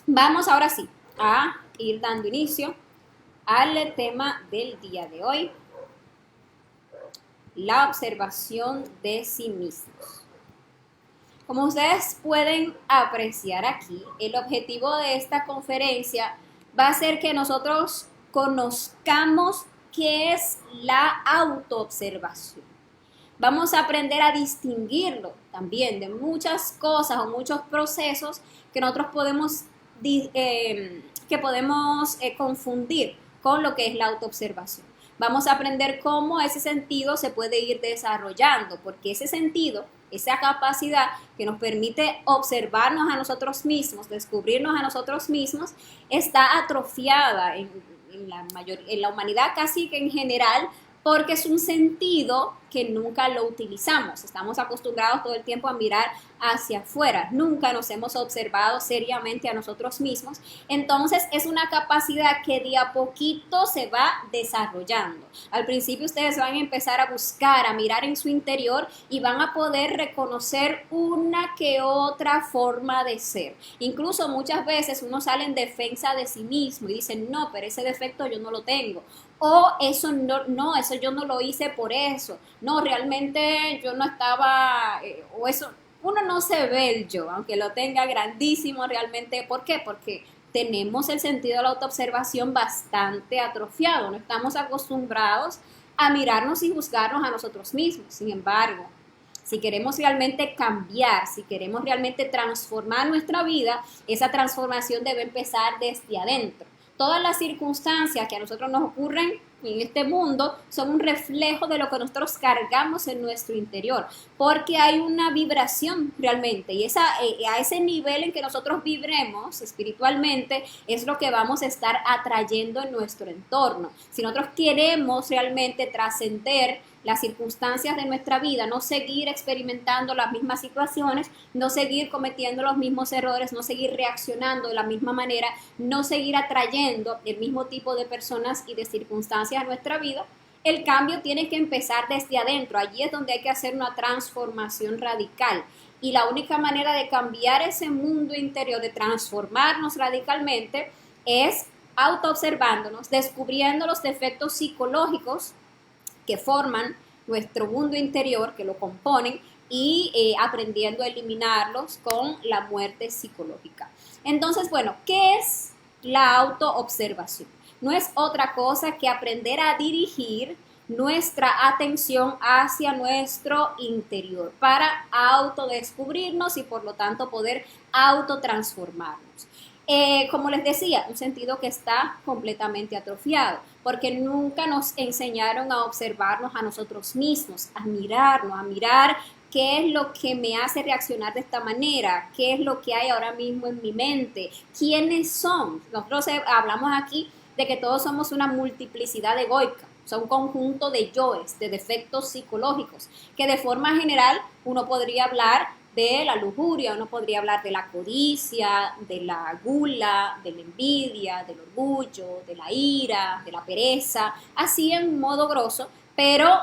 Vamos ahora sí a ir dando inicio al tema del día de hoy, la observación de sí mismos. Como ustedes pueden apreciar aquí, el objetivo de esta conferencia va a ser que nosotros conozcamos qué es la autoobservación. Vamos a aprender a distinguirlo también de muchas cosas o muchos procesos que nosotros podemos, confundir con lo que es la autoobservación. Vamos a aprender cómo ese sentido se puede ir desarrollando, porque ese sentido, esa capacidad que nos permite observarnos a nosotros mismos, descubrirnos a nosotros mismos, está atrofiada en la humanidad casi que en general, porque es un sentido que nunca lo utilizamos. Estamos acostumbrados todo el tiempo a mirar hacia afuera. Nunca nos hemos observado seriamente a nosotros mismos. Entonces es una capacidad que de a poquito se va desarrollando. Al principio ustedes van a empezar a buscar, a mirar en su interior y van a poder reconocer una que otra forma de ser. Incluso muchas veces uno sale en defensa de sí mismo y dice, no, pero ese defecto yo no lo tengo. O eso no, eso yo no lo hice por eso. No, realmente yo no estaba, o eso, uno no se ve el yo, aunque lo tenga grandísimo realmente. ¿Por qué? Porque tenemos el sentido de la autoobservación bastante atrofiado, no estamos acostumbrados a mirarnos y juzgarnos a nosotros mismos. Sin embargo, si queremos realmente cambiar, si queremos realmente transformar nuestra vida, esa transformación debe empezar desde adentro. Todas las circunstancias que a nosotros nos ocurren en este mundo son un reflejo de lo que nosotros cargamos en nuestro interior, porque hay una vibración realmente, y a ese nivel en que nosotros vibremos espiritualmente es lo que vamos a estar atrayendo en nuestro entorno. Si nosotros queremos realmente trascender las circunstancias de nuestra vida, no seguir experimentando las mismas situaciones, no seguir cometiendo los mismos errores, no seguir reaccionando de la misma manera, no seguir atrayendo el mismo tipo de personas y de circunstancias a nuestra vida, el cambio tiene que empezar desde adentro. Allí es donde hay que hacer una transformación radical. Y la única manera de cambiar ese mundo interior, de transformarnos radicalmente, es autoobservándonos, descubriendo los defectos psicológicos que forman nuestro mundo interior, que lo componen, y aprendiendo a eliminarlos con la muerte psicológica. Entonces, bueno, ¿qué es la autoobservación? No es otra cosa que aprender a dirigir nuestra atención hacia nuestro interior para autodescubrirnos y por lo tanto poder autotransformarnos. Como les decía, un sentido que está completamente atrofiado, porque nunca nos enseñaron a observarnos a nosotros mismos, a mirarnos, a mirar qué es lo que me hace reaccionar de esta manera, qué es lo que hay ahora mismo en mi mente, quiénes son. Nosotros hablamos aquí de que todos somos una multiplicidad egoica, o sea, un conjunto de yoes, de defectos psicológicos, que de forma general uno podría hablar de la lujuria, uno podría hablar de la codicia, de la gula, de la envidia, del orgullo, de la ira, de la pereza, así en modo grosso, pero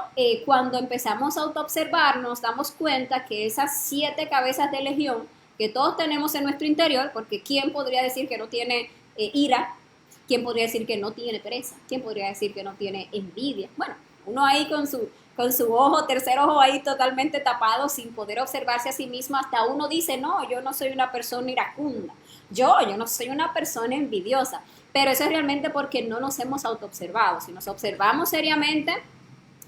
cuando empezamos a autoobservar nos damos cuenta que esas 7 cabezas de legión que todos tenemos en nuestro interior, porque ¿quién podría decir que no tiene ira? ¿Quién podría decir que no tiene pereza? ¿Quién podría decir que no tiene envidia? Bueno, uno ahí con su ojo, tercer ojo ahí totalmente tapado, sin poder observarse a sí mismo, hasta uno dice, no, yo no soy una persona iracunda, yo no soy una persona envidiosa, pero eso es realmente porque no nos hemos autoobservado. Si nos observamos seriamente,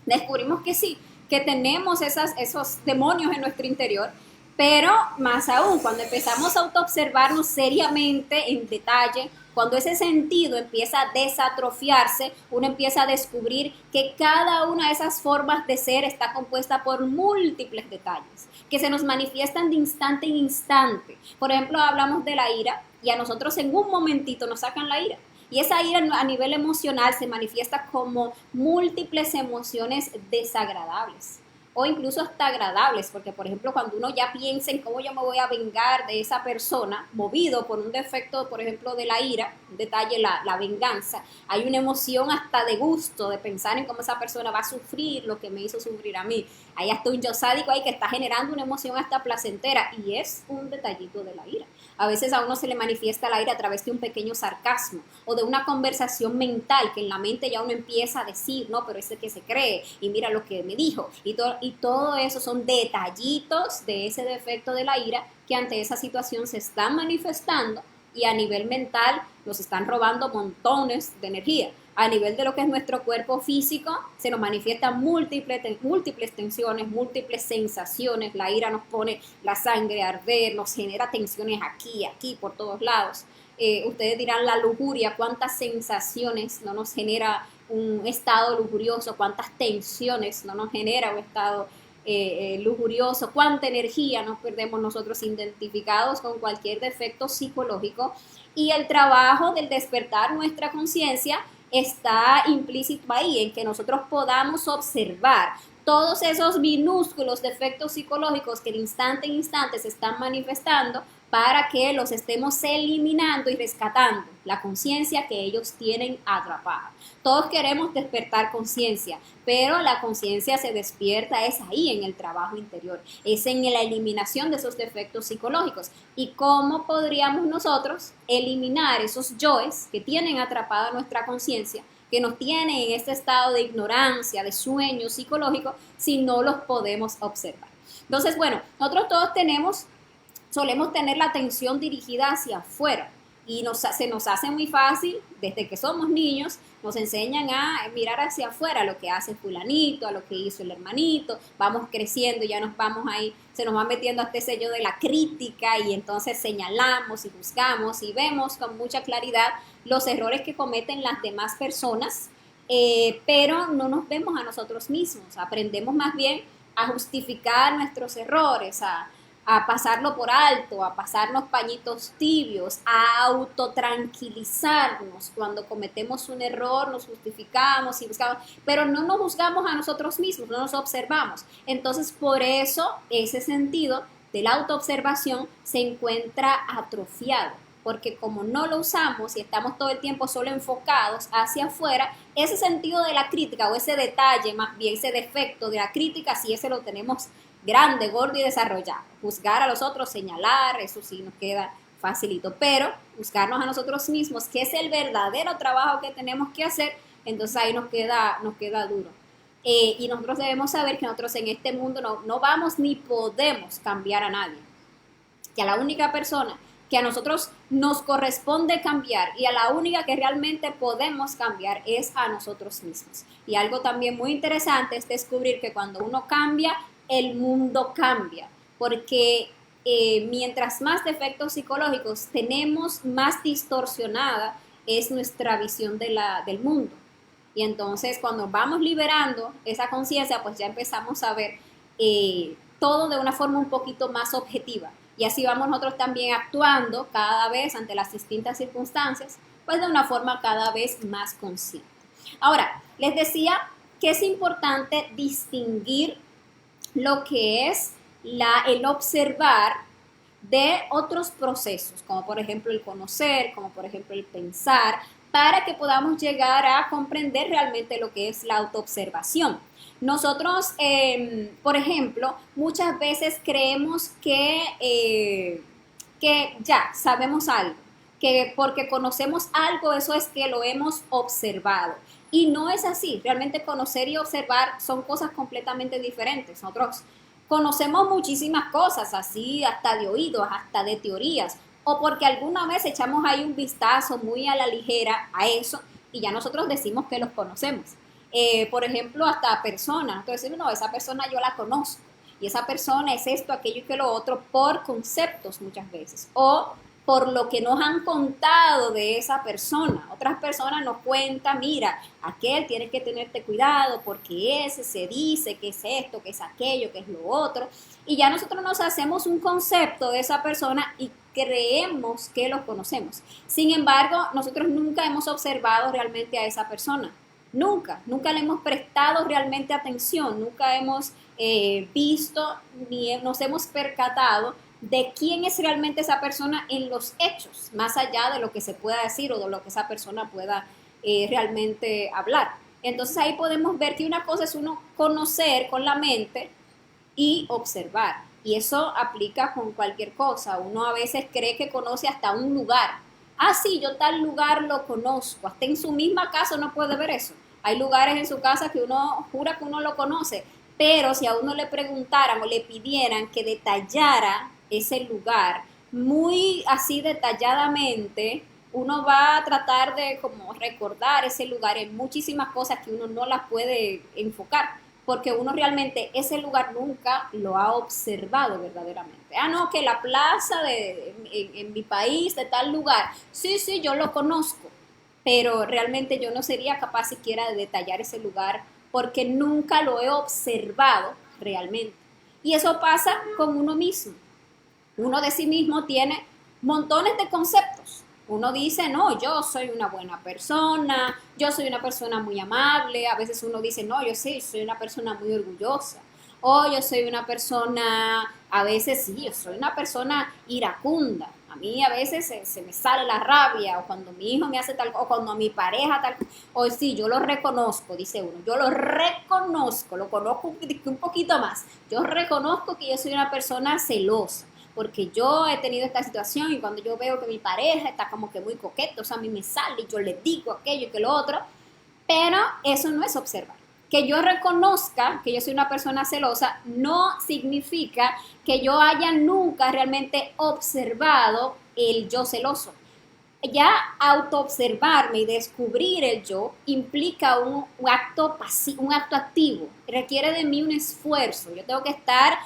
descubrimos que sí, que tenemos esos demonios en nuestro interior, pero más aún, cuando empezamos a autoobservarnos seriamente, en detalle, cuando ese sentido empieza a desatrofiarse, uno empieza a descubrir que cada una de esas formas de ser está compuesta por múltiples detalles, que se nos manifiestan de instante en instante. Por ejemplo, hablamos de la ira y a nosotros en un momentito nos sacan la ira. Y esa ira a nivel emocional se manifiesta como múltiples emociones desagradables o incluso hasta agradables, porque por ejemplo cuando uno ya piensa en cómo yo me voy a vengar de esa persona, movido por un defecto, por ejemplo, de la ira, un detalle, la venganza, hay una emoción hasta de gusto, de pensar en cómo esa persona va a sufrir lo que me hizo sufrir a mí. Hay hasta un yo sádico ahí que está generando una emoción hasta placentera, y es un detallito de la ira. A veces a uno se le manifiesta la ira a través de un pequeño sarcasmo o de una conversación mental que en la mente ya uno empieza a decir, no, pero ese que se cree y mira lo que me dijo. Y todo eso son detallitos de ese defecto de la ira que ante esa situación se están manifestando y a nivel mental nos están robando montones de energía. A nivel de lo que es nuestro cuerpo físico, se nos manifiestan múltiples tensiones, múltiples sensaciones. La ira nos pone la sangre a arder, nos genera tensiones aquí, por todos lados. Ustedes dirán la lujuria, cuántas sensaciones no nos genera un estado lujurioso, cuántas tensiones no nos genera un estado lujurioso, cuánta energía nos perdemos nosotros identificados con cualquier defecto psicológico. Y el trabajo del despertar nuestra conciencia está implícito ahí, en que nosotros podamos observar todos esos minúsculos defectos psicológicos que de instante en instante se están manifestando para que los estemos eliminando y rescatando la conciencia que ellos tienen atrapada. Todos queremos despertar conciencia, pero la conciencia se despierta es ahí en el trabajo interior, es en la eliminación de esos defectos psicológicos. ¿Y cómo podríamos nosotros eliminar esos yoes que tienen atrapada nuestra conciencia, que nos tienen en este estado de ignorancia, de sueño psicológico, si no los podemos observar? Entonces, bueno, nosotros todos solemos tener la atención dirigida hacia afuera y se nos hace muy fácil, desde que somos niños, nos enseñan a mirar hacia afuera, lo que hace fulanito, a lo que hizo el hermanito, vamos creciendo, ya nos vamos ahí, se nos va metiendo este sello de la crítica y entonces señalamos y juzgamos y vemos con mucha claridad los errores que cometen las demás personas, pero no nos vemos a nosotros mismos, aprendemos más bien a justificar nuestros errores, a pasarlo por alto, a pasarnos pañitos tibios, a autotranquilizarnos. Cuando cometemos un error nos justificamos y buscamos, pero no nos juzgamos a nosotros mismos, no nos observamos. Entonces, por eso ese sentido de la autoobservación se encuentra atrofiado, porque como no lo usamos y estamos todo el tiempo solo enfocados hacia afuera, ese sentido de la crítica o ese detalle, más bien ese defecto de la crítica, sí ese lo tenemos grande, gordo y desarrollado. Juzgar a los otros, señalar, eso sí nos queda facilito, pero juzgarnos a nosotros mismos, que es el verdadero trabajo que tenemos que hacer, entonces ahí nos queda duro. Y nosotros debemos saber que nosotros en este mundo no vamos ni podemos cambiar a nadie, que a la única persona que a nosotros nos corresponde cambiar y a la única que realmente podemos cambiar es a nosotros mismos. Y algo también muy interesante es descubrir que cuando uno cambia, el mundo cambia, porque mientras más defectos psicológicos tenemos, más distorsionada es nuestra visión del mundo. Y entonces cuando vamos liberando esa conciencia, pues ya empezamos a ver todo de una forma un poquito más objetiva. Y así vamos nosotros también actuando cada vez ante las distintas circunstancias, pues de una forma cada vez más consciente. Ahora, les decía que es importante distinguir lo que es el observar de otros procesos, como por ejemplo el conocer, como por ejemplo el pensar, para que podamos llegar a comprender realmente lo que es la autoobservación. Nosotros, por ejemplo, muchas veces creemos que ya sabemos algo, que porque conocemos algo, eso es que lo hemos observado. Y no es así, realmente conocer y observar son cosas completamente diferentes. Nosotros conocemos muchísimas cosas, así hasta de oídos, hasta de teorías, o porque alguna vez echamos ahí un vistazo muy a la ligera a eso y ya nosotros decimos que los conocemos. Por ejemplo, hasta personas, entonces decimos, no, esa persona yo la conozco y esa persona es esto, aquello y que lo otro por conceptos muchas veces, o por lo que nos han contado de esa persona. Otras personas nos cuentan, mira, aquel tienes que tenerte cuidado porque ese se dice que es esto, que es aquello, que es lo otro. Y ya nosotros nos hacemos un concepto de esa persona y creemos que lo conocemos. Sin embargo, nosotros nunca hemos observado realmente a esa persona. Nunca le hemos prestado realmente atención, nunca hemos visto ni nos hemos percatado de quién es realmente esa persona en los hechos, más allá de lo que se pueda decir o de lo que esa persona pueda realmente hablar. Entonces ahí podemos ver que una cosa es uno conocer con la mente y observar. Y eso aplica con cualquier cosa. Uno a veces cree que conoce hasta un lugar. Ah, sí, yo tal lugar lo conozco. Hasta en su misma casa uno puede ver eso. Hay lugares en su casa que uno jura que uno lo conoce, pero si a uno le preguntaran o le pidieran que detallara ese lugar muy así detalladamente, uno va a tratar de como recordar ese lugar en muchísimas cosas que uno no las puede enfocar, porque uno realmente ese lugar nunca lo ha observado verdaderamente. Ah, no, que la plaza en mi país, de tal lugar, sí, sí, yo lo conozco, pero realmente yo no sería capaz siquiera de detallar ese lugar porque nunca lo he observado realmente. Y eso pasa con uno mismo. Uno de sí mismo tiene montones de conceptos. Uno dice, no, yo soy una buena persona, yo soy una persona muy amable. A veces uno dice, no, yo sí, soy una persona muy orgullosa. O yo soy una persona, a veces sí, yo soy una persona iracunda. A mí a veces se me sale la rabia, o cuando mi hijo me hace tal, o cuando mi pareja tal, o sí, yo lo reconozco, dice uno, yo lo reconozco, lo conozco un poquito más. Yo reconozco que yo soy una persona celosa porque yo he tenido esta situación y cuando yo veo que mi pareja está como que muy coqueto, o sea, a mí me sale y yo le digo aquello y que lo otro, pero eso no es observar. Que yo reconozca que yo soy una persona celosa no significa que yo haya nunca realmente observado el yo celoso. Ya autoobservarme y descubrir el yo implica un acto pasivo, un acto activo. Requiere de mí un esfuerzo. Yo tengo que estar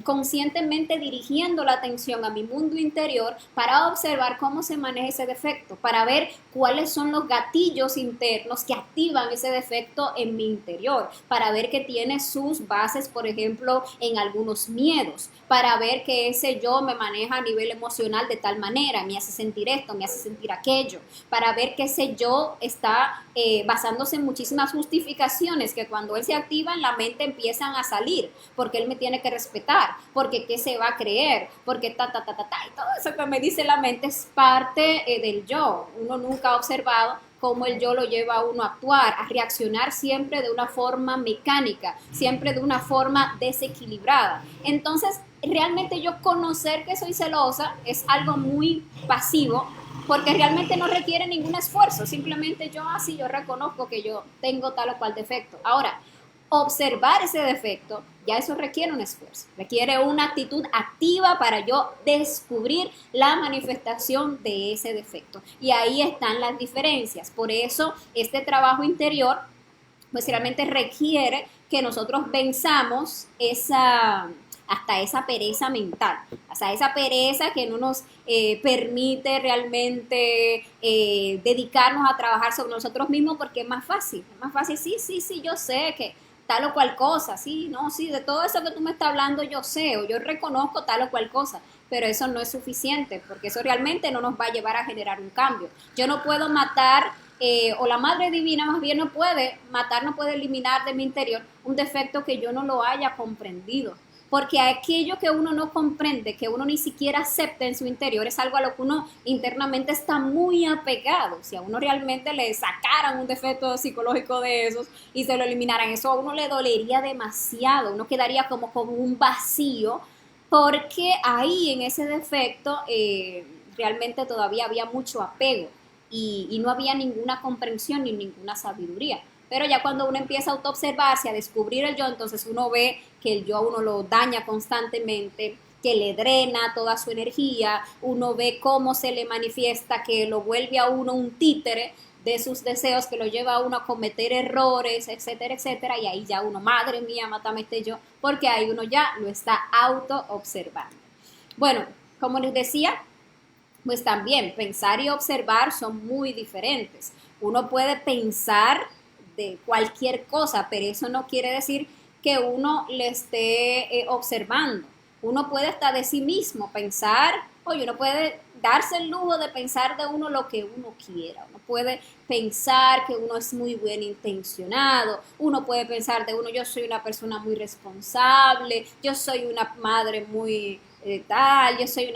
conscientemente dirigiendo la atención a mi mundo interior para observar cómo se maneja ese defecto, para ver cuáles son los gatillos internos que activan ese defecto en mi interior, para ver que tiene sus bases, por ejemplo, en algunos miedos, para ver que ese yo me maneja a nivel emocional de tal manera, me hace sentir esto, me hace sentir aquello, para ver que ese yo está basándose en muchísimas justificaciones que cuando él se activa en la mente empiezan a salir, porque él me tiene que respetar, porque qué se va a creer, porque y todo eso que me dice la mente es parte del yo. Uno nunca ha observado cómo el yo lo lleva a uno a actuar, a reaccionar siempre de una forma mecánica, siempre de una forma desequilibrada. Entonces, realmente yo conocer que soy celosa es algo muy pasivo, porque realmente no requiere ningún esfuerzo, simplemente yo así yo reconozco que yo tengo tal o cual defecto. Ahora, observar ese defecto, ya eso requiere un esfuerzo, requiere una actitud activa para yo descubrir la manifestación de ese defecto. Y ahí están las diferencias. Por eso este trabajo interior, pues realmente requiere que nosotros venzamos hasta esa pereza mental, hasta esa pereza que no nos permite realmente dedicarnos a trabajar sobre nosotros mismos porque es más fácil, sí, sí, sí, yo sé que tal o cual cosa, sí, no, sí, de todo eso que tú me estás hablando yo sé o yo reconozco tal o cual cosa, pero eso no es suficiente porque eso realmente no nos va a llevar a generar un cambio. Yo no puedo matar o la Madre Divina más bien no puede matar, no puede eliminar de mi interior un defecto que yo no lo haya comprendido. Porque aquello que uno no comprende, que uno ni siquiera acepta en su interior, es algo a lo que uno internamente está muy apegado. Si a uno realmente le sacaran un defecto psicológico de esos y se lo eliminaran, eso a uno le dolería demasiado. Uno quedaría como un vacío, porque ahí en ese defecto realmente todavía había mucho apego y no había ninguna comprensión ni ninguna sabiduría. Pero ya cuando uno empieza a autoobservarse, a descubrir el yo, entonces uno ve que el yo a uno lo daña constantemente, que le drena toda su energía, uno ve cómo se le manifiesta, que lo vuelve a uno un títere de sus deseos, que lo lleva a uno a cometer errores, etcétera, etcétera, y ahí ya uno, madre mía, mátame este yo, porque ahí uno ya lo está auto-observando. Bueno, como les decía, pues también pensar y observar son muy diferentes. Uno puede pensar de cualquier cosa, pero eso no quiere decir que uno le esté observando. Uno puede hasta de sí mismo pensar, oye, uno puede darse el lujo de pensar de uno lo que uno quiera. Uno puede pensar que uno es muy bien intencionado, uno puede pensar de uno, yo soy una persona muy responsable, yo soy una madre muy tal, yo soy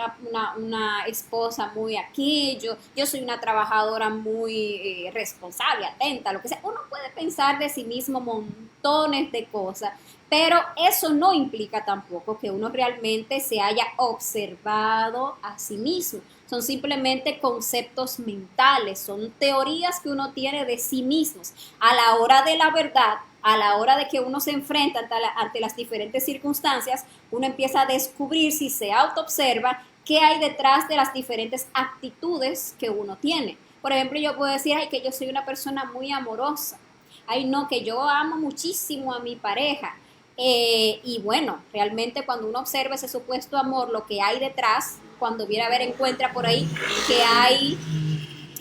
una esposa muy aquello, yo soy una trabajadora muy responsable, atenta, lo que sea. Uno puede pensar de sí mismo montones de cosas, Pero eso no implica tampoco que uno realmente se haya observado a sí mismo. Son simplemente conceptos mentales, son teorías que uno tiene de sí mismos. A la hora de la verdad, a la hora de que uno se enfrenta ante las diferentes circunstancias, uno empieza a descubrir, si se autoobserva, qué hay detrás de las diferentes actitudes que uno tiene. Por ejemplo, yo puedo decir, ay, que yo soy una persona muy amorosa. Ay, no, que yo amo muchísimo a mi pareja. Y bueno, realmente cuando uno observa ese supuesto amor, lo que hay detrás, cuando viene a ver, encuentra por ahí que hay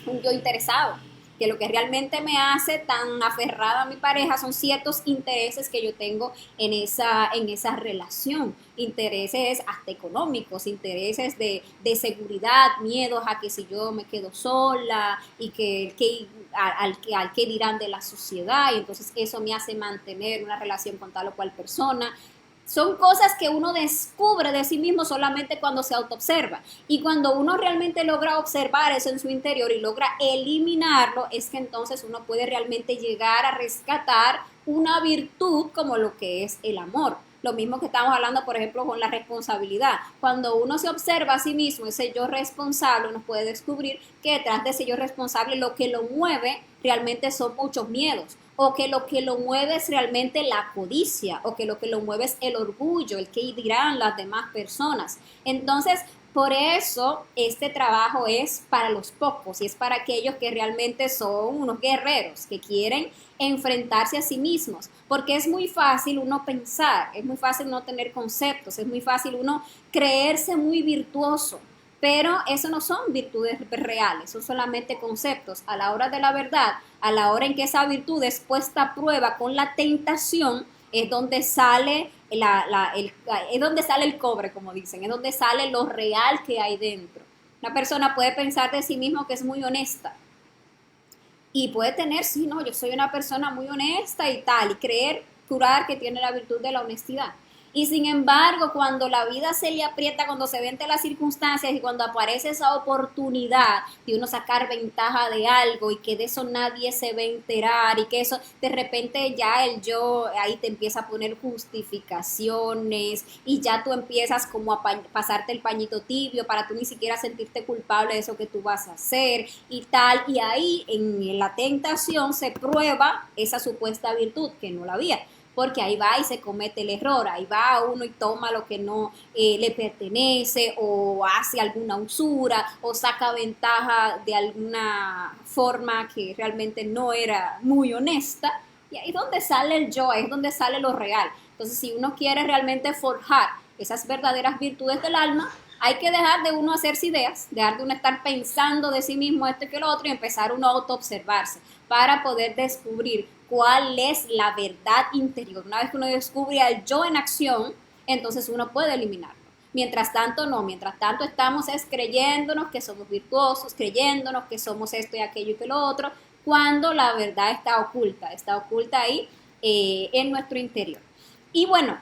un yo interesado, que lo que realmente me hace tan aferrada a mi pareja son ciertos intereses que yo tengo en esa relación, intereses hasta económicos, intereses de seguridad, miedos a que si yo me quedo sola y al que dirán de la sociedad, y entonces eso me hace mantener una relación con tal o cual persona. Son cosas que uno descubre de sí mismo solamente cuando se autoobserva. Y cuando uno realmente logra observar eso en su interior y logra eliminarlo, es que entonces uno puede realmente llegar a rescatar una virtud como lo que es el amor. Lo mismo que estamos hablando, por ejemplo, con la responsabilidad. Cuando uno se observa a sí mismo, ese yo responsable, uno puede descubrir que detrás de ese yo responsable lo que lo mueve realmente son muchos miedos, o que lo que lo mueve es realmente la codicia, o que lo mueve es el orgullo, el que dirán las demás personas. Entonces, por eso este trabajo es para los pocos y es para aquellos que realmente son unos guerreros, que quieren enfrentarse a sí mismos, porque es muy fácil uno pensar, es muy fácil uno tener conceptos, es muy fácil uno creerse muy virtuoso, pero eso no son virtudes reales, son solamente conceptos. A la hora de la verdad, a la hora en que esa virtud es puesta a prueba con la tentación, es donde sale es donde sale el cobre, como dicen, es donde sale lo real que hay dentro. Una persona puede pensar de sí mismo que es muy honesta y puede tener, sí, no, yo soy una persona muy honesta y tal, y creer, curar que tiene la virtud de la honestidad. Y sin embargo, cuando la vida se le aprieta, cuando se ven las circunstancias y cuando aparece esa oportunidad de uno sacar ventaja de algo y que de eso nadie se va a enterar y que eso de repente ya el yo ahí te empieza a poner justificaciones y ya tú empiezas como a pasarte el pañito tibio para tú ni siquiera sentirte culpable de eso que tú vas a hacer y tal. Y ahí en la tentación se prueba esa supuesta virtud que no la había, porque ahí va y se comete el error, ahí va uno y toma lo que no le pertenece o hace alguna usura o saca ventaja de alguna forma que realmente no era muy honesta, y ahí es donde sale el yo, ahí es donde sale lo real. Entonces, si uno quiere realmente forjar esas verdaderas virtudes del alma, hay que dejar de uno hacerse ideas, dejar de uno estar pensando de sí mismo esto y que lo otro y empezar uno a autoobservarse para poder descubrir cuál es la verdad interior. Una vez que uno descubre al yo en acción, entonces uno puede eliminarlo. Mientras tanto, no. Mientras tanto, estamos creyéndonos que somos virtuosos, creyéndonos que somos esto y aquello y que lo otro, cuando la verdad está oculta ahí en nuestro interior. Y bueno,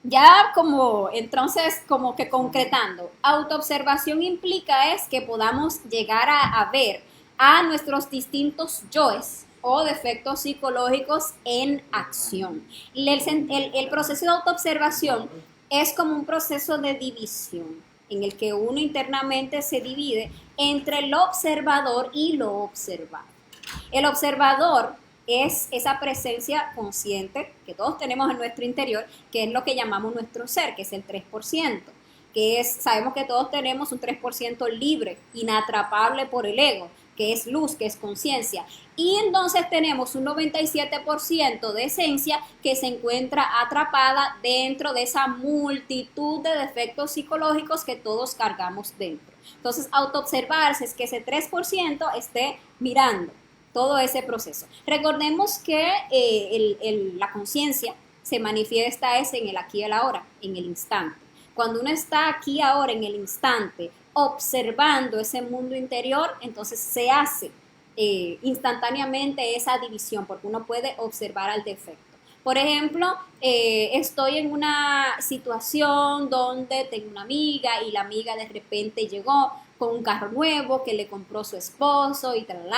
ya como entonces como que concretando, autoobservación implica es que podamos llegar a ver a nuestros distintos yoes o defectos psicológicos en acción. El proceso de autoobservación es como un proceso de división en el que uno internamente se divide entre el observador y lo observado. El observador es esa presencia consciente que todos tenemos en nuestro interior, que es lo que llamamos nuestro ser, que es el 3%, sabemos que todos tenemos un 3% libre, inatrapable por el ego, que es luz, que es conciencia. Y entonces tenemos un 97% de esencia que se encuentra atrapada dentro de esa multitud de defectos psicológicos que todos cargamos dentro. Entonces, autoobservarse es que ese 3% esté mirando todo ese proceso. Recordemos que la conciencia se manifiesta en el aquí y el ahora, en el instante. Cuando uno está aquí ahora, en el instante, observando ese mundo interior, entonces se hace instantáneamente esa división, porque uno puede observar al defecto. Por ejemplo, estoy en una situación donde tengo una amiga y la amiga de repente llegó con un carro nuevo que le compró su esposo y tal.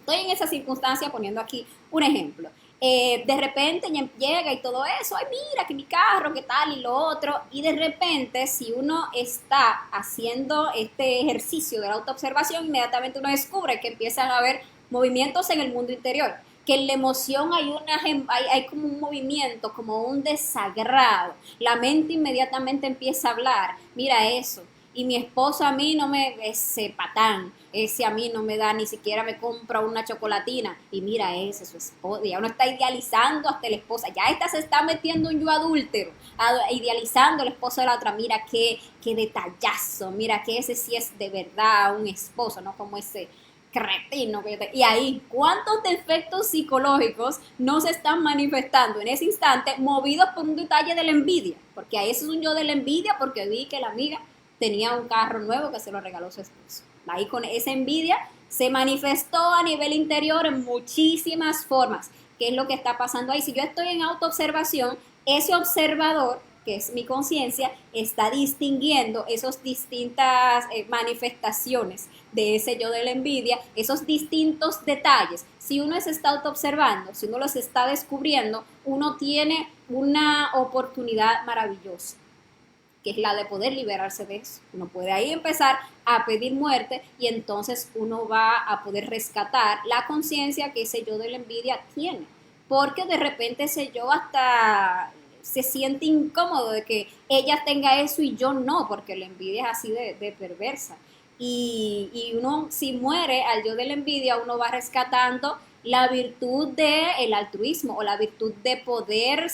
Estoy en esa circunstancia poniendo aquí un ejemplo. De repente llega y todo eso, ay mira que mi carro, qué tal y lo otro, y de repente si uno está haciendo este ejercicio de la autoobservación, inmediatamente uno descubre que empiezan a haber movimientos en el mundo interior, que en la emoción hay como un movimiento, como un desagrado, la mente inmediatamente empieza a hablar, mira eso, y mi esposo a mí no me, ese patán, ese a mí no me da, ni siquiera me compra una chocolatina, y mira ese, su esposa, ya uno está idealizando hasta la esposa, ya esta se está metiendo en yo adúltero, idealizando al esposo de la otra, mira qué detallazo, mira que ese sí es de verdad un esposo, no como ese cretino. Y ahí, ¿cuántos defectos psicológicos no se están manifestando en ese instante movidos por un detalle de la envidia? Porque ahí eso es un yo de la envidia porque vi que la amiga tenía un carro nuevo que se lo regaló su esposo. Ahí con esa envidia se manifestó a nivel interior en muchísimas formas. ¿Qué es lo que está pasando ahí? Si yo estoy en autoobservación, ese observador, que es mi conciencia, está distinguiendo esas distintas manifestaciones de ese yo de la envidia, esos distintos detalles. Si uno se está autoobservando, si uno los está descubriendo, uno tiene una oportunidad maravillosa, que es la de poder liberarse de eso. Uno puede ahí empezar a pedir muerte y entonces uno va a poder rescatar la conciencia que ese yo de la envidia tiene. Porque de repente ese yo hasta se siente incómodo de que ella tenga eso y yo no, porque la envidia es así de perversa. Y uno, si muere al yo de la envidia, uno va rescatando la virtud del altruismo o la virtud de poder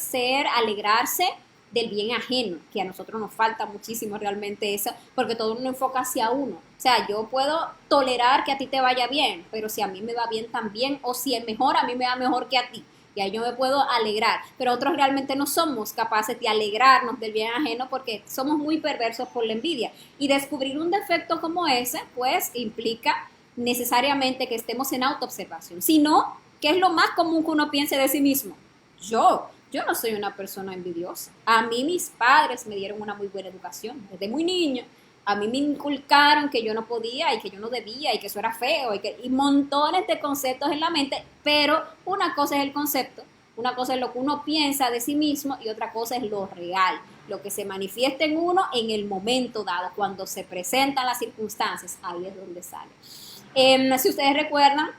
alegrarse del bien ajeno, que a nosotros nos falta muchísimo realmente eso, porque todo uno enfoca hacia uno. O sea, yo puedo tolerar que a ti te vaya bien, pero si a mí me va bien también, o si es mejor, a mí me va mejor que a ti. Y ahí yo me puedo alegrar, pero otros realmente no somos capaces de alegrarnos del bien ajeno porque somos muy perversos por la envidia. Y descubrir un defecto como ese, pues implica necesariamente que estemos en autoobservación. Si no, ¿qué es lo más común que uno piense de sí mismo? Yo no soy una persona envidiosa. A mí mis padres me dieron una muy buena educación desde muy niño. A mí me inculcaron que yo no podía y que yo no debía y que eso era feo y montones de conceptos en la mente, pero una cosa es el concepto, una cosa es lo que uno piensa de sí mismo y otra cosa es lo real, lo que se manifiesta en uno en el momento dado, cuando se presentan las circunstancias, ahí es donde sale. Si ustedes recuerdan,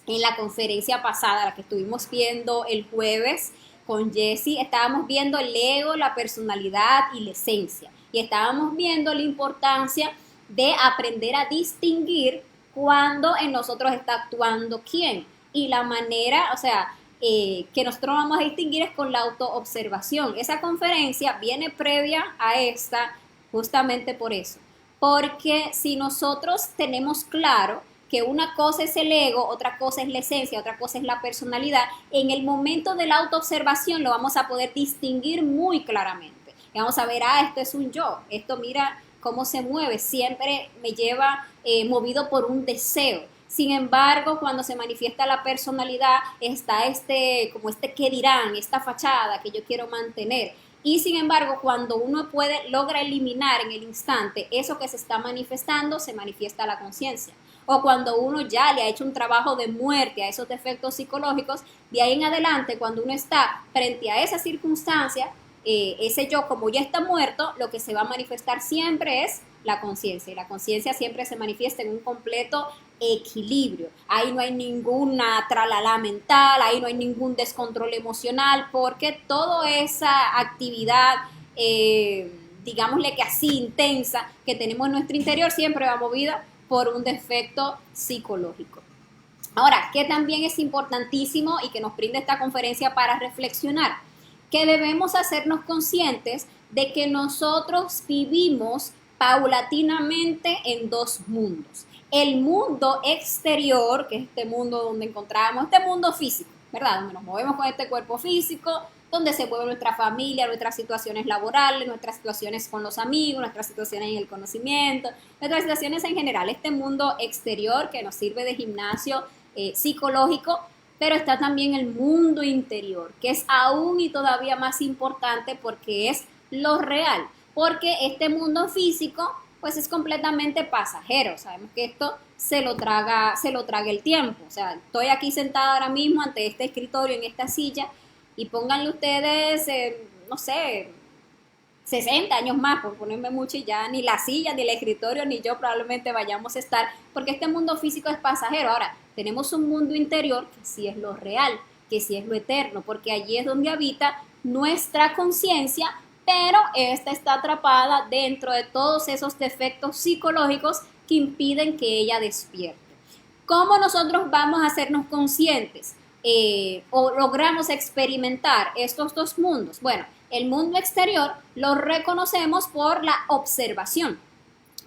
en la conferencia pasada, la que estuvimos viendo el jueves con Jessie, estábamos viendo el ego, la personalidad y la esencia. Y estábamos viendo la importancia de aprender a distinguir cuándo en nosotros está actuando quién. Y la manera, o sea, que nosotros vamos a distinguir es con la autoobservación. Esa conferencia viene previa a esta justamente por eso. Porque si nosotros tenemos claro que una cosa es el ego, otra cosa es la esencia, otra cosa es la personalidad, en el momento de la autoobservación lo vamos a poder distinguir muy claramente. Y vamos a ver, esto es un yo, esto mira cómo se mueve, siempre me lleva movido por un deseo. Sin embargo, cuando se manifiesta la personalidad, está como este qué dirán, esta fachada que yo quiero mantener. Y sin embargo, cuando uno logra eliminar en el instante eso que se está manifestando, se manifiesta la conciencia. O cuando uno ya le ha hecho un trabajo de muerte a esos defectos psicológicos, de ahí en adelante, cuando uno está frente a esa circunstancia, ese yo, como ya está muerto, lo que se va a manifestar siempre es la conciencia. Y la conciencia siempre se manifiesta en un completo equilibrio. Ahí no hay ninguna tralala mental, ahí no hay ningún descontrol emocional, porque toda esa actividad, digámosle que así intensa, que tenemos en nuestro interior, siempre va movida por un defecto psicológico. Ahora, que también es importantísimo y que nos brinda esta conferencia para reflexionar, que debemos hacernos conscientes de que nosotros vivimos paulatinamente en dos mundos. El mundo exterior, que es este mundo donde encontramos, este mundo físico, ¿verdad? Donde nos movemos con este cuerpo físico, donde se mueve nuestra familia, nuestras situaciones laborales, nuestras situaciones con los amigos, nuestras situaciones en el conocimiento, nuestras situaciones en general, este mundo exterior que nos sirve de gimnasio psicológico, pero está también el mundo interior, que es aún y todavía más importante porque es lo real, porque este mundo físico pues es completamente pasajero. Sabemos que esto se lo traga el tiempo. O sea, estoy aquí sentada ahora mismo ante este escritorio, en esta silla, y pónganle ustedes, no sé, 60 años más, por ponerme mucho, y ya ni la silla, ni el escritorio, ni yo probablemente vayamos a estar, porque este mundo físico es pasajero. Ahora, tenemos un mundo interior que sí es lo real, que sí es lo eterno, porque allí es donde habita nuestra conciencia, pero esta está atrapada dentro de todos esos defectos psicológicos que impiden que ella despierte. ¿Cómo nosotros vamos a hacernos conscientes o logramos experimentar estos dos mundos? Bueno, el mundo exterior lo reconocemos por la observación.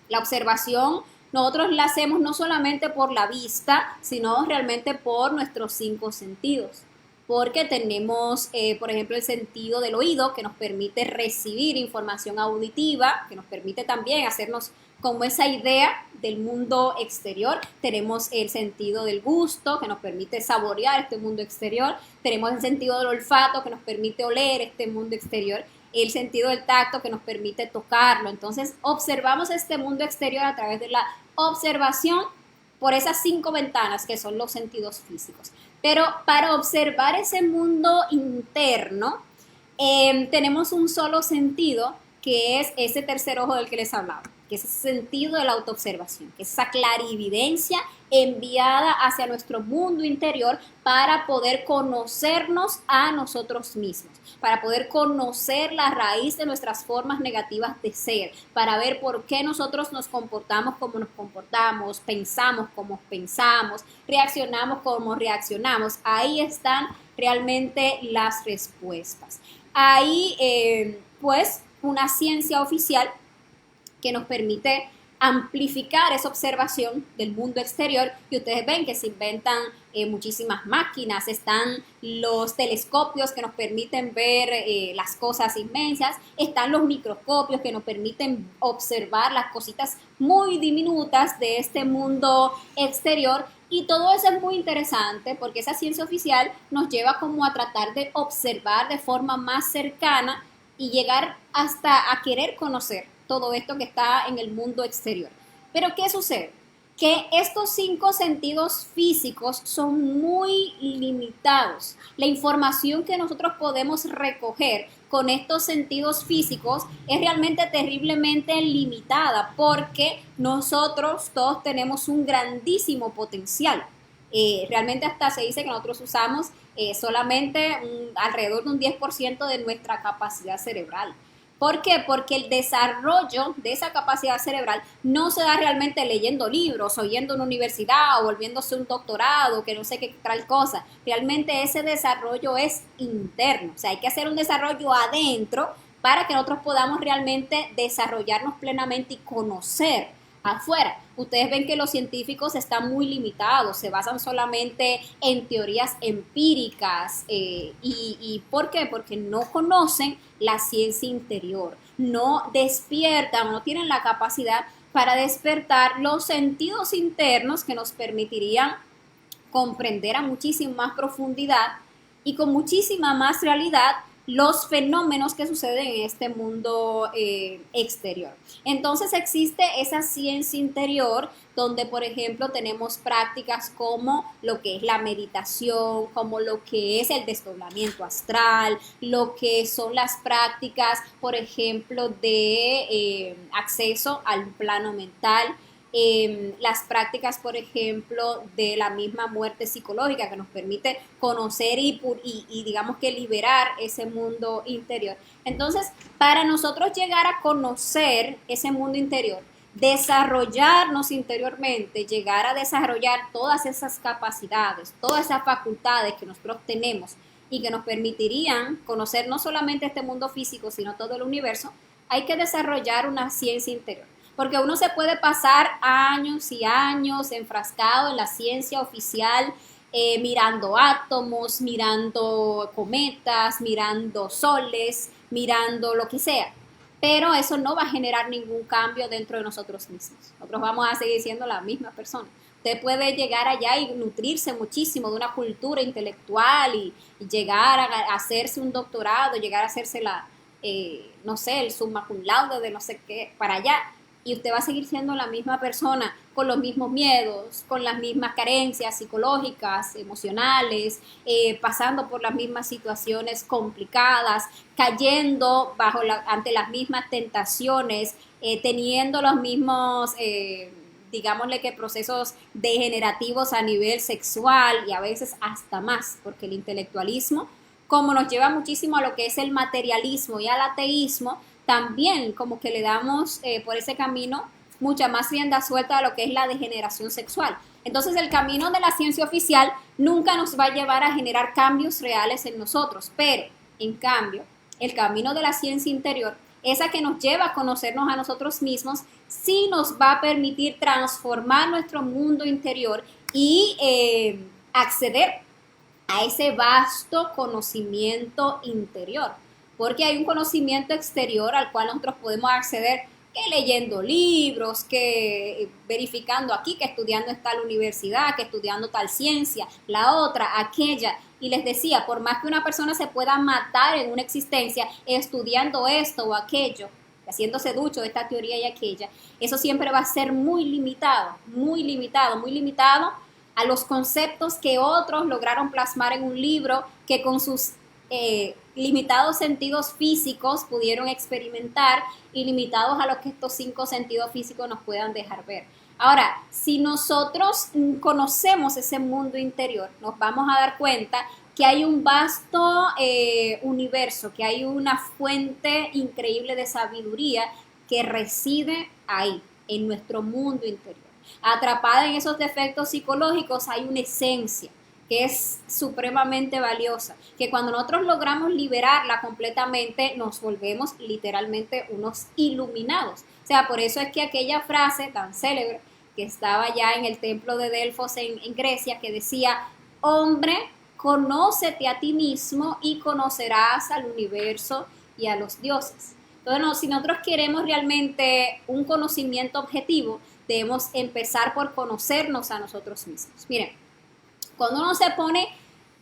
La observación nosotros la hacemos no solamente por la vista, sino realmente por nuestros 5 sentidos. Porque tenemos, por ejemplo, el sentido del oído, que nos permite recibir información auditiva, que nos permite también hacernos como esa idea del mundo exterior. Tenemos el sentido del gusto, que nos permite saborear este mundo exterior. Tenemos el sentido del olfato, que nos permite oler este mundo exterior. El sentido del tacto, que nos permite tocarlo. Entonces, observamos este mundo exterior a través de la observación por esas 5 ventanas que son los sentidos físicos. Pero para observar ese mundo interno, tenemos un solo sentido, que es ese tercer ojo del que les hablaba, que es ese sentido de la autoobservación, que es esa clarividencia enviada hacia nuestro mundo interior para poder conocernos a nosotros mismos, para poder conocer la raíz de nuestras formas negativas de ser, para ver por qué nosotros nos comportamos como nos comportamos, pensamos como pensamos, reaccionamos como reaccionamos. Ahí están realmente las respuestas. Ahí, pues, una ciencia oficial que nos permite amplificar esa observación del mundo exterior, y ustedes ven que se inventan muchísimas máquinas, están los telescopios que nos permiten ver las cosas inmensas, están los microscopios que nos permiten observar las cositas muy diminutas de este mundo exterior, y todo eso es muy interesante porque esa ciencia oficial nos lleva como a tratar de observar de forma más cercana y llegar hasta a querer conocer todo esto que está en el mundo exterior. Pero ¿qué sucede? Que estos 5 sentidos físicos son muy limitados. La información que nosotros podemos recoger con estos sentidos físicos es realmente terriblemente limitada, porque nosotros todos tenemos un grandísimo potencial. Realmente hasta se dice que nosotros usamos solamente alrededor de un 10% de nuestra capacidad cerebral. ¿Por qué? Porque el desarrollo de esa capacidad cerebral no se da realmente leyendo libros, o yendo a una universidad, o volviéndose un doctorado, que no sé qué tal cosa. Realmente ese desarrollo es interno. O sea, hay que hacer un desarrollo adentro para que nosotros podamos realmente desarrollarnos plenamente y conocer afuera. Ustedes ven que los científicos están muy limitados, se basan solamente en teorías empíricas. ¿Y por qué? Porque no conocen la ciencia interior, no despiertan, no tienen la capacidad para despertar los sentidos internos que nos permitirían comprender a muchísima más profundidad y con muchísima más realidad los fenómenos que suceden en este mundo exterior. Entonces existe esa ciencia interior donde, por ejemplo, tenemos prácticas como lo que es la meditación, como lo que es el desdoblamiento astral, lo que son las prácticas, por ejemplo, de acceso al plano mental, las prácticas, por ejemplo, de la misma muerte psicológica, que nos permite conocer y digamos que liberar ese mundo interior. Entonces, para nosotros llegar a conocer ese mundo interior, desarrollarnos interiormente, llegar a desarrollar todas esas capacidades, todas esas facultades que nosotros tenemos y que nos permitirían conocer no solamente este mundo físico, sino todo el universo, hay que desarrollar una ciencia interior. Porque uno se puede pasar años y años enfrascado en la ciencia oficial, mirando átomos, mirando cometas, mirando soles, mirando lo que sea. Pero eso no va a generar ningún cambio dentro de nosotros mismos. Nosotros vamos a seguir siendo la misma persona. Usted puede llegar allá y nutrirse muchísimo de una cultura intelectual y llegar a hacerse un doctorado, llegar a hacerse no sé, el summa cum laude de no sé qué, para allá. y usted va a seguir siendo la misma persona, con los mismos miedos, con las mismas carencias psicológicas, emocionales, pasando por las mismas situaciones complicadas, cayendo ante las mismas tentaciones, teniendo los mismos, digámosle que procesos degenerativos a nivel sexual y a veces hasta más, porque el intelectualismo, como nos lleva muchísimo a lo que es el materialismo y al ateísmo, también como que le damos por ese camino mucha más rienda suelta a lo que es la degeneración sexual. Entonces el camino de la ciencia oficial nunca nos va a llevar a generar cambios reales en nosotros, pero en cambio el camino de la ciencia interior, esa que nos lleva a conocernos a nosotros mismos, sí nos va a permitir transformar nuestro mundo interior y acceder a ese vasto conocimiento interior, porque hay un conocimiento exterior al cual nosotros podemos acceder que leyendo libros, que verificando aquí, que estudiando en tal universidad, que estudiando tal ciencia, la otra, aquella. Y les decía, por más que una persona se pueda matar en una existencia estudiando esto o aquello, haciéndose ducho de esta teoría y aquella, eso siempre va a ser muy limitado, muy limitado, muy limitado a los conceptos que otros lograron plasmar en un libro que con sus limitados sentidos físicos pudieron experimentar y limitados a lo que estos 5 sentidos físicos nos puedan dejar ver. Ahora, si nosotros conocemos ese mundo interior, nos vamos a dar cuenta que hay un vasto universo, que hay una fuente increíble de sabiduría que reside ahí, en nuestro mundo interior. Atrapada en esos defectos psicológicos hay una esencia que es supremamente valiosa, que cuando nosotros logramos liberarla completamente nos volvemos literalmente unos iluminados. O sea, por eso es que aquella frase tan célebre que estaba ya en el templo de Delfos en Grecia, que decía, hombre, conócete a ti mismo y conocerás al universo y a los dioses. Entonces, no, si nosotros queremos realmente un conocimiento objetivo, debemos empezar por conocernos a nosotros mismos. Miren, cuando uno se pone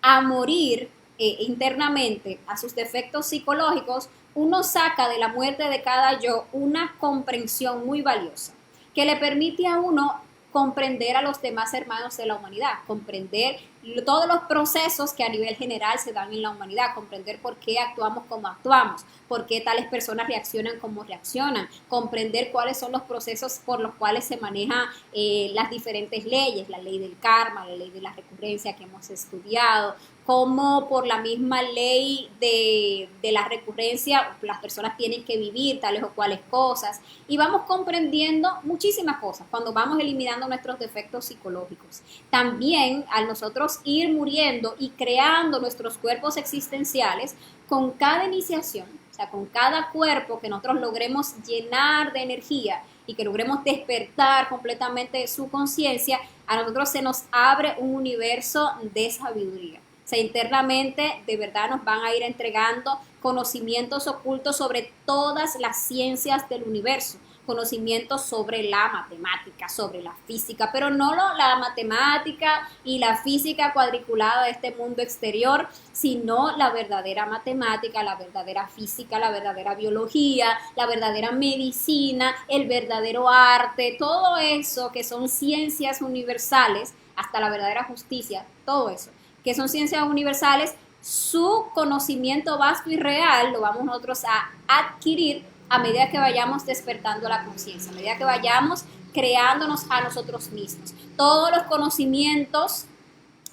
a morir internamente a sus defectos psicológicos, uno saca de la muerte de cada yo una comprensión muy valiosa que le permite a uno comprender a los demás hermanos de la humanidad, comprender todos los procesos que a nivel general se dan en la humanidad, comprender por qué actuamos como actuamos, por qué tales personas reaccionan como reaccionan, comprender cuáles son los procesos por los cuales se manejan las diferentes leyes, la ley del karma, la ley de la recurrencia que hemos estudiado, cómo por la misma ley de la recurrencia las personas tienen que vivir tales o cuales cosas, y vamos comprendiendo muchísimas cosas cuando vamos eliminando nuestros defectos psicológicos. También al nosotros ir muriendo y creando nuestros cuerpos existenciales, con cada iniciación, o sea, con cada cuerpo que nosotros logremos llenar de energía y que logremos despertar completamente su conciencia, a nosotros se nos abre un universo de sabiduría. O sea, internamente de verdad nos van a ir entregando conocimientos ocultos sobre todas las ciencias del universo, conocimientos sobre la matemática, sobre la física, pero no la matemática y la física cuadriculada de este mundo exterior, sino la verdadera matemática, la verdadera física, la verdadera biología, la verdadera medicina, el verdadero arte, todo eso que son ciencias universales, hasta la verdadera justicia, todo eso que son ciencias universales, su conocimiento vasto y real lo vamos nosotros a adquirir a medida que vayamos despertando la conciencia, a medida que vayamos creándonos a nosotros mismos. Todos los conocimientos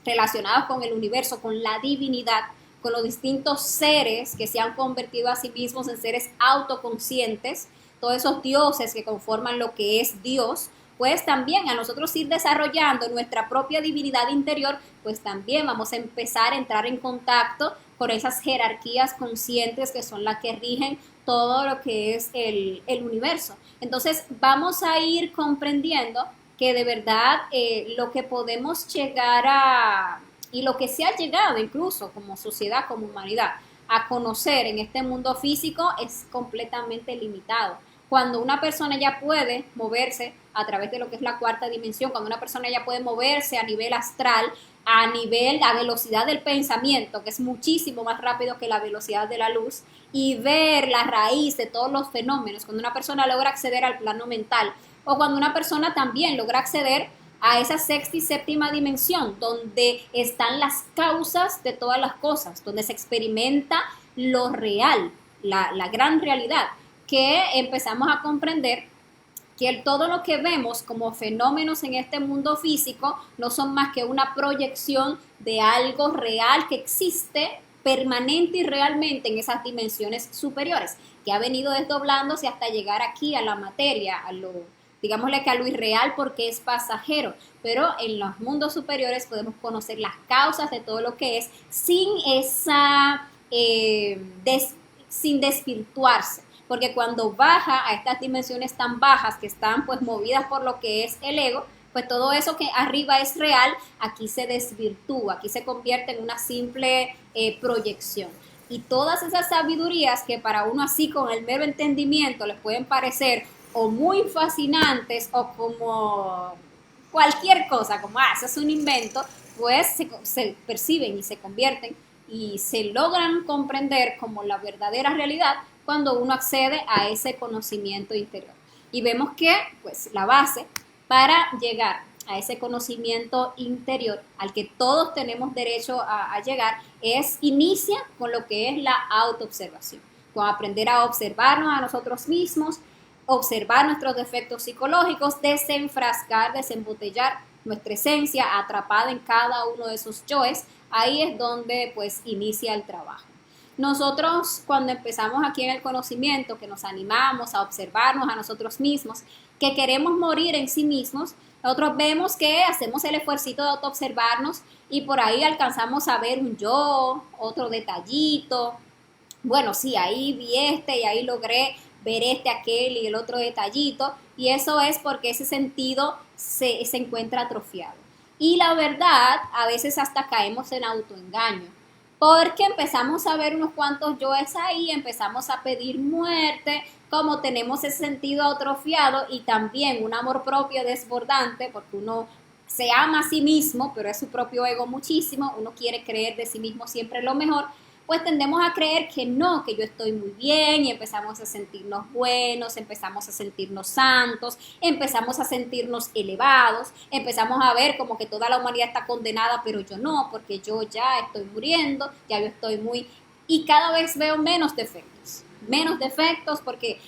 relacionados con el universo, con la divinidad, con los distintos seres que se han convertido a sí mismos en seres autoconscientes, todos esos dioses que conforman lo que es Dios, pues también a nosotros ir desarrollando nuestra propia divinidad interior, pues también vamos a empezar a entrar en contacto con esas jerarquías conscientes que son las que rigen todo lo que es el universo. Entonces vamos a ir comprendiendo que de verdad lo que podemos llegar a, y lo que se ha llegado incluso como sociedad, como humanidad, a conocer en este mundo físico es completamente limitado. Cuando una persona ya puede moverse a través de lo que es la cuarta dimensión, cuando una persona ya puede moverse a nivel astral, a nivel, la velocidad del pensamiento, que es muchísimo más rápido que la velocidad de la luz, y ver la raíz de todos los fenómenos, cuando una persona logra acceder al plano mental, o cuando una persona también logra acceder a esa sexta y séptima dimensión, donde están las causas de todas las cosas, donde se experimenta lo real, la gran realidad, que empezamos a comprender que todo lo que vemos como fenómenos en este mundo físico no son más que una proyección de algo real que existe permanente y realmente en esas dimensiones superiores, que ha venido desdoblándose hasta llegar aquí a la materia, a lo, digámosle que a lo irreal porque es pasajero, pero en los mundos superiores podemos conocer las causas de todo lo que es sin esa, sin desvirtuarse, porque cuando baja a estas dimensiones tan bajas que están pues movidas por lo que es el ego, pues todo eso que arriba es real, aquí se desvirtúa, aquí se convierte en una simple proyección. Y todas esas sabidurías que para uno así con el mero entendimiento les pueden parecer o muy fascinantes o como cualquier cosa, como eso es un invento, pues se perciben y se convierten y se logran comprender como la verdadera realidad cuando uno accede a ese conocimiento interior. Y vemos que pues la base para llegar a ese conocimiento interior al que todos tenemos derecho a llegar inicia con lo que es la autoobservación, con aprender a observarnos a nosotros mismos, observar nuestros defectos psicológicos, desenfrascar, desembotellar nuestra esencia atrapada en cada uno de esos yoes. Ahí es donde pues inicia el trabajo. Nosotros cuando empezamos aquí en el conocimiento, que nos animamos a observarnos a nosotros mismos, que queremos morir en sí mismos, nosotros vemos que hacemos el esfuercito de autoobservarnos y por ahí alcanzamos a ver un yo, otro detallito. Bueno, sí, ahí vi este y ahí logré ver este, aquel y el otro detallito, y eso es porque ese sentido se encuentra atrofiado. Y la verdad, a veces hasta caemos en autoengaño, porque empezamos a ver unos cuantos yoes ahí, empezamos a pedir muerte, como tenemos ese sentido atrofiado y también un amor propio desbordante, porque uno se ama a sí mismo, pero es su propio ego muchísimo, uno quiere creer de sí mismo siempre lo mejor, pues tendemos a creer que no, que yo estoy muy bien y empezamos a sentirnos buenos, empezamos a sentirnos santos, empezamos a sentirnos elevados, empezamos a ver como que toda la humanidad está condenada, pero yo no, porque yo ya estoy muriendo, ya yo estoy muy... Y cada vez veo menos defectos porque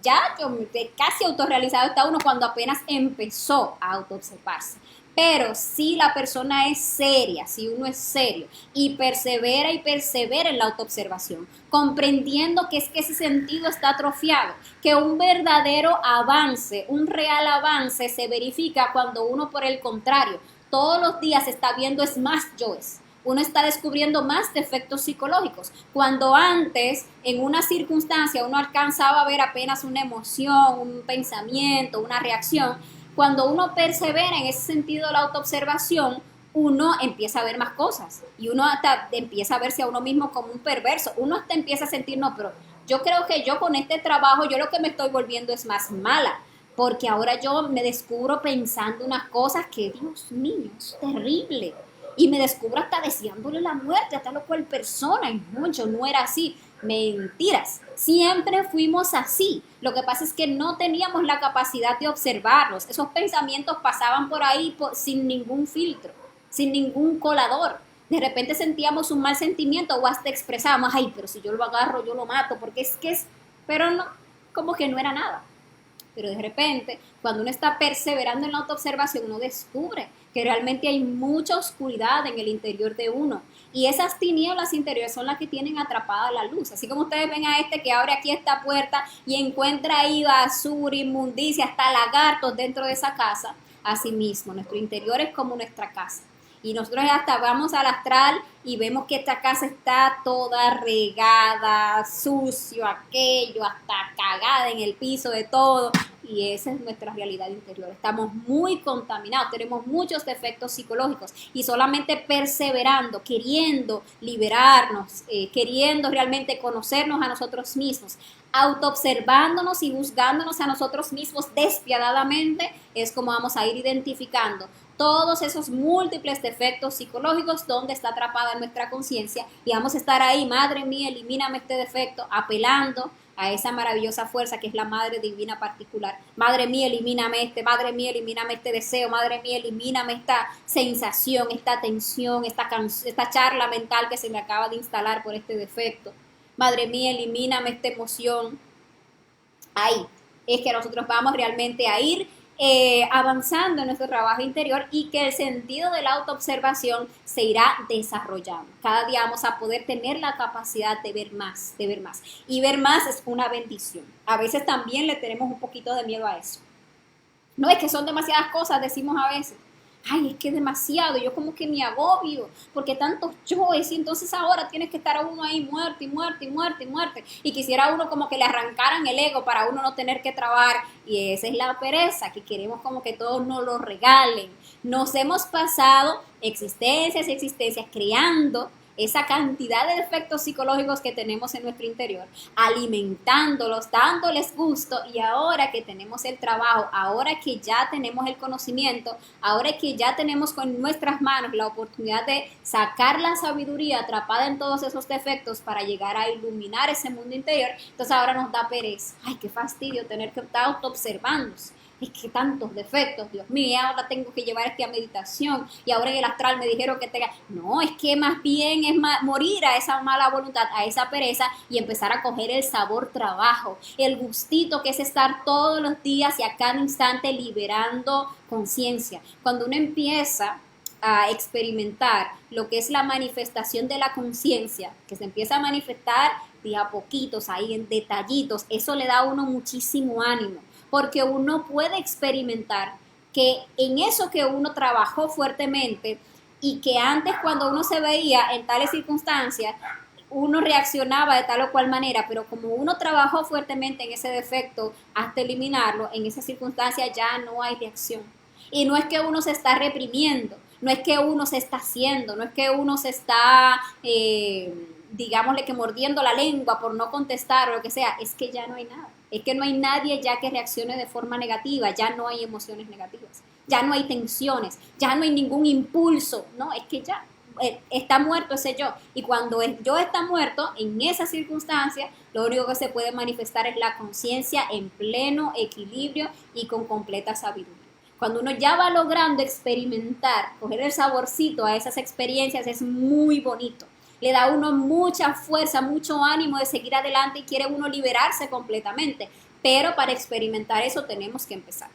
ya yo casi autorrealizado está uno cuando apenas empezó a autoobservarse. Pero si la persona es seria, si uno es serio y persevera en la autoobservación, comprendiendo que es que ese sentido está atrofiado, que un verdadero avance, un real avance se verifica cuando uno por el contrario, todos los días está viendo es más yoes. Uno está descubriendo más defectos psicológicos. Cuando antes, en una circunstancia, uno alcanzaba a ver apenas una emoción, un pensamiento, una reacción, cuando uno persevera en ese sentido de la autoobservación, uno empieza a ver más cosas y uno hasta empieza a verse a uno mismo como un perverso. Uno hasta empieza a sentir, no, pero yo creo que yo con este trabajo, yo lo que me estoy volviendo es más mala, porque ahora yo me descubro pensando unas cosas que, Dios mío, es terrible. Y me descubro hasta deseándole la muerte a tal o cual persona. Y no, yo no era así. Mentiras. Siempre fuimos así. Lo que pasa es que no teníamos la capacidad de observarlos. Esos pensamientos pasaban por ahí sin ningún filtro, sin ningún colador. De repente sentíamos un mal sentimiento o hasta expresábamos, ay, pero si yo lo agarro, yo lo mato, porque es que es... Pero no, como que no era nada. Pero de repente, cuando uno está perseverando en la autoobservación, uno descubre que realmente hay mucha oscuridad en el interior de uno. Y esas tinieblas interiores son las que tienen atrapada la luz. Así como ustedes ven a este que abre aquí esta puerta y encuentra ahí basura, inmundicia, hasta lagartos dentro de esa casa. Asimismo, nuestro interior es como nuestra casa. Y nosotros hasta vamos al astral y vemos que esta casa está toda regada, sucio, aquello, hasta cagada en el piso de todo. y esa es nuestra realidad interior. Estamos muy contaminados, tenemos muchos defectos psicológicos y solamente perseverando, queriendo liberarnos, queriendo realmente conocernos a nosotros mismos, autoobservándonos y juzgándonos a nosotros mismos despiadadamente, es como vamos a ir identificando todos esos múltiples defectos psicológicos donde está atrapada nuestra conciencia y vamos a estar ahí, madre mía, elimíname este defecto, apelando a esa maravillosa fuerza que es la Madre Divina particular. Madre mía, elimíname madre mía, elimíname este deseo, madre mía, elimíname esta sensación, esta tensión, esta charla mental que se me acaba de instalar por este defecto. Madre mía, elimíname esta emoción. Ahí es que nosotros vamos realmente a ir avanzando en nuestro trabajo interior y que el sentido de la autoobservación se irá desarrollando. Cada día vamos a poder tener la capacidad de ver más, de ver más. Y ver más es una bendición. A veces también le tenemos un poquito de miedo a eso. No es que son demasiadas cosas, decimos a veces. Ay, es que es demasiado, yo como que me agobio, porque tantos yoes, y entonces ahora tienes que estar uno ahí muerto y muerto y muerto y muerto, y quisiera uno como que le arrancaran el ego para uno no tener que trabajar, y esa es la pereza, que queremos como que todos nos lo regalen. Nos hemos pasado existencias y existencias creando esa cantidad de defectos psicológicos que tenemos en nuestro interior, alimentándolos, dándoles gusto, y ahora que tenemos el trabajo, ahora que ya tenemos el conocimiento, ahora que ya tenemos con nuestras manos la oportunidad de sacar la sabiduría atrapada en todos esos defectos para llegar a iluminar ese mundo interior, entonces ahora nos da pereza. Ay, qué fastidio tener que estar autoobservándose. Es que tantos defectos, Dios mío, ahora tengo que llevar a meditación y ahora en el astral me dijeron que tenga. No, es que más bien es morir a esa mala voluntad, a esa pereza y empezar a coger el sabor trabajo, el gustito que es estar todos los días y a cada instante liberando conciencia. Cuando uno empieza a experimentar lo que es la manifestación de la conciencia, que se empieza a manifestar de a poquitos, ahí en detallitos, eso le da a uno muchísimo ánimo, porque uno puede experimentar que en eso que uno trabajó fuertemente y que antes cuando uno se veía en tales circunstancias, uno reaccionaba de tal o cual manera, pero como uno trabajó fuertemente en ese defecto hasta eliminarlo, en esa circunstancia ya no hay reacción. Y no es que uno se está reprimiendo, no es que uno se está haciendo, no es que uno se está, digámosle que mordiendo la lengua por no contestar o lo que sea, es que ya no hay nada. Es que no hay nadie ya que reaccione de forma negativa, ya no hay emociones negativas, ya no hay tensiones, ya no hay ningún impulso, no, es que ya está muerto ese yo. Y cuando el yo está muerto, en esa circunstancia, lo único que se puede manifestar es la conciencia en pleno equilibrio y con completa sabiduría. Cuando uno ya va logrando experimentar, coger el saborcito a esas experiencias, es muy bonito. Le da a uno mucha fuerza, mucho ánimo de seguir adelante y quiere uno liberarse completamente. Pero para experimentar eso tenemos que empezar.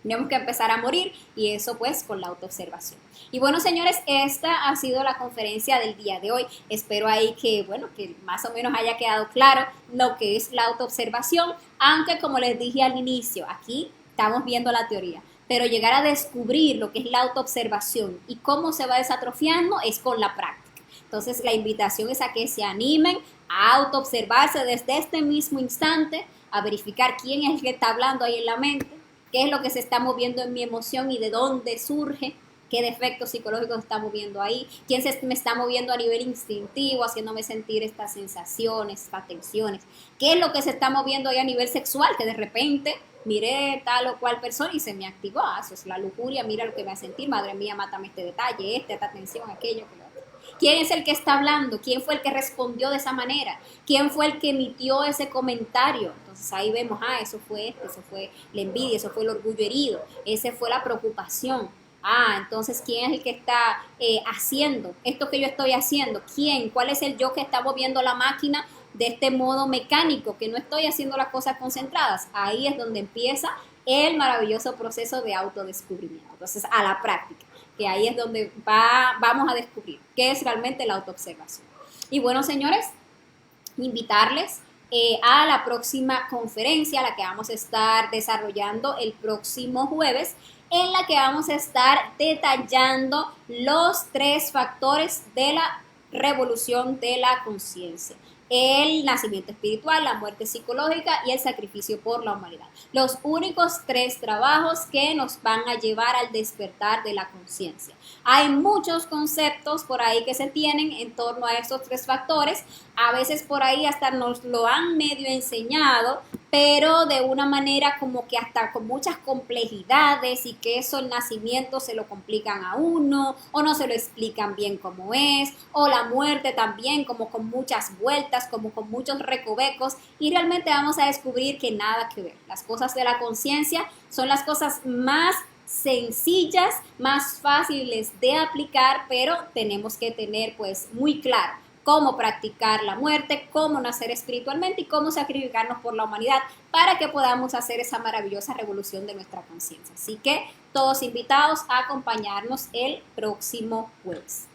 Tenemos que empezar a morir y eso pues con la autoobservación. Y bueno, señores, esta ha sido la conferencia del día de hoy. Espero ahí que, bueno, que más o menos haya quedado claro lo que es la autoobservación, aunque como les dije al inicio, aquí estamos viendo la teoría. Pero llegar a descubrir lo que es la autoobservación y cómo se va desatrofiando es con la práctica. Entonces la invitación es a que se animen a autoobservarse desde este mismo instante, a verificar quién es el que está hablando ahí en la mente, qué es lo que se está moviendo en mi emoción y de dónde surge, qué defectos psicológicos está moviendo ahí, quién me está moviendo a nivel instintivo, haciéndome sentir estas sensaciones, estas tensiones, qué es lo que se está moviendo ahí a nivel sexual, que de repente miré tal o cual persona y se me activó, eso es la lujuria, mira lo que me va a sentir, madre mía, mátame este detalle, esta tensión, aquello, que lo otro. ¿Quién es el que está hablando? ¿Quién fue el que respondió de esa manera? ¿Quién fue el que emitió ese comentario? Entonces ahí vemos, eso fue eso fue la envidia, eso fue el orgullo herido, esa fue la preocupación. Entonces, ¿quién es el que está haciendo esto que yo estoy haciendo? ¿Quién? ¿Cuál es el yo que está moviendo la máquina de este modo mecánico, que no estoy haciendo las cosas concentradas? Ahí es donde empieza el maravilloso proceso de autodescubrimiento. Entonces, a la práctica, que ahí es donde vamos a descubrir qué es realmente la autoobservación. Y bueno, señores, invitarles a la próxima conferencia, la que vamos a estar desarrollando el próximo jueves, en la que vamos a estar detallando los 3 factores de la revolución de la conciencia. el nacimiento espiritual, la muerte psicológica y el sacrificio por la humanidad. Los únicos 3 trabajos que nos van a llevar al despertar de la conciencia. Hay muchos conceptos por ahí que se tienen en torno a estos 3 factores. A veces por ahí hasta nos lo han medio enseñado, pero de una manera como que hasta con muchas complejidades, y que eso el nacimiento se lo complican a uno o no se lo explican bien cómo es, o la muerte también como con muchas vueltas, como con muchos recovecos, y realmente vamos a descubrir que nada que ver. Las cosas de la conciencia son las cosas más sencillas, más fáciles de aplicar, pero tenemos que tener pues muy claro cómo practicar la muerte, cómo nacer espiritualmente y cómo sacrificarnos por la humanidad para que podamos hacer esa maravillosa revolución de nuestra conciencia. Así que todos invitados a acompañarnos el próximo jueves.